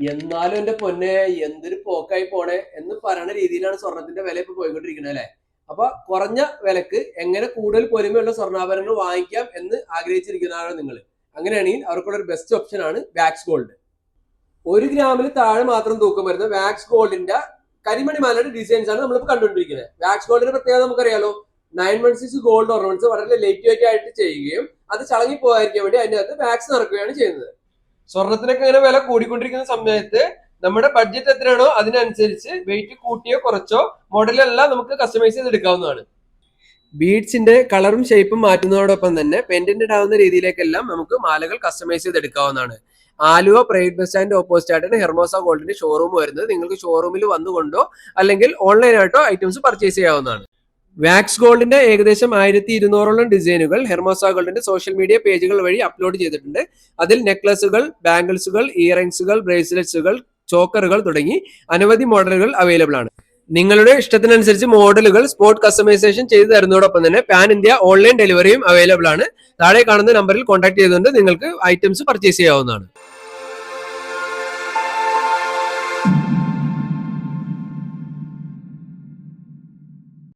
എന്നാലും എന്റെ പൊന്നെ എന്തൊരു പോക്കായി പോണേ എന്ന് പറയുന്ന രീതിയിലാണ് സ്വർണത്തിന്റെ വില ഇപ്പൊ പോയിക്കൊണ്ടിരിക്കുന്നത് അല്ലെ. അപ്പൊ കുറഞ്ഞ വിലക്ക് എങ്ങനെ കൂടുതൽ പൊലിമയുള്ള സ്വർണ്ണാഭരണങ്ങൾ വാങ്ങിക്കാം എന്ന് ആഗ്രഹിച്ചിരിക്കുന്നതാണ് നിങ്ങൾ. അങ്ങനെയാണെങ്കിൽ അവർക്കുള്ള ഒരു ബെസ്റ്റ് ഓപ്ഷൻ ആണ് വാക്സ് ഗോൾഡ്. 1 ഗ്രാമിൽ താഴെ മാത്രം തൂക്കം വരുന്ന വാക്സ് ഗോൾഡിന്റെ കരിമണിമാലയുടെ ഡിസൈൻസ് ആണ് നമ്മളിപ്പോൾ കണ്ടുകൊണ്ടിരിക്കുന്നത്. വാക്സ് ഗോൾഡിന്റെ പ്രത്യേകത നമുക്കറിയാലോ, 916 ഗോൾഡ് ഓർണമെന്റ്സ് വളരെ ലൈറ്റ് വെയിറ്റ് ആയിട്ട് ചെയ്യുകയും അത് ചളങ്ങി പോകാതിരിക്കാൻ വേണ്ടി അതിനകത്ത് വാക്സ് നിറക്കുകയാണ് ചെയ്യുന്നത്. സ്വർണത്തിനൊക്കെ ഇങ്ങനെ വില കൂടിക്കൊണ്ടിരിക്കുന്ന സമയത്ത് നമ്മുടെ ബഡ്ജറ്റ് എത്രയാണോ അതിനനുസരിച്ച് വെയിറ്റ് കൂട്ടിയോ കുറച്ചോ മോഡലെല്ലാം നമുക്ക് കസ്റ്റമൈസ് ചെയ്തെടുക്കാവുന്നതാണ്. ബീഡ്സിന്റെ കളറും ഷേപ്പും മാറ്റുന്നതോടൊപ്പം തന്നെ പെൻഡന്റ് ആവുന്ന രീതിയിലേക്കെല്ലാം നമുക്ക് മാലകൾ കസ്റ്റമൈസ് ചെയ്തെടുക്കാവുന്നതാണ്. Aluva private bus stand opposite ആയിട്ടാണ് ഹെർമോസ ഗോൾഡിന്റെ ഷോറൂം വരുന്നത്. നിങ്ങൾക്ക് ഷോറൂമിൽ വന്നുകൊണ്ടോ അല്ലെങ്കിൽ ഓൺലൈനായിട്ടോ ഐറ്റംസ് പർച്ചേസ് ചെയ്യാവുന്നതാണ്. വാക്സ് ഗോൾഡിന്റെ ഏകദേശം 1200ഓളം ഡിസൈനുകൾ ഹെർമോസ ഗോൾഡിന്റെ സോഷ്യൽ മീഡിയ പേജുകൾ വഴി അപ്ലോഡ് ചെയ്തിട്ടുണ്ട്. അതിൽ നെക്ലസുകൾ, ബാംഗിൾസുകൾ, ഇയറിംഗ്സുകൾ, ബ്രേസ്ലെറ്റ്സുകൾ, ചോക്കറുകൾ തുടങ്ങി അനവധി മോഡലുകൾ അവൈലബിൾ ആണ്. നിങ്ങളുടെ ഇഷ്ടത്തിനനുസരിച്ച് മോഡലുകൾ സ്പോട്ട് കസ്റ്റമൈസേഷൻ ചെയ്തു തരുന്നതോടൊപ്പം തന്നെ പാൻ ഇന്ത്യ ഓൺലൈൻ ഡെലിവറിയും അവൈലബിൾ ആണ്. താഴെ കാണുന്ന നമ്പറിൽ കോൺടാക്ട് ചെയ്തുകൊണ്ട് നിങ്ങൾക്ക് ഐറ്റംസ് പർച്ചേസ് ചെയ്യാവുന്നതാണ്.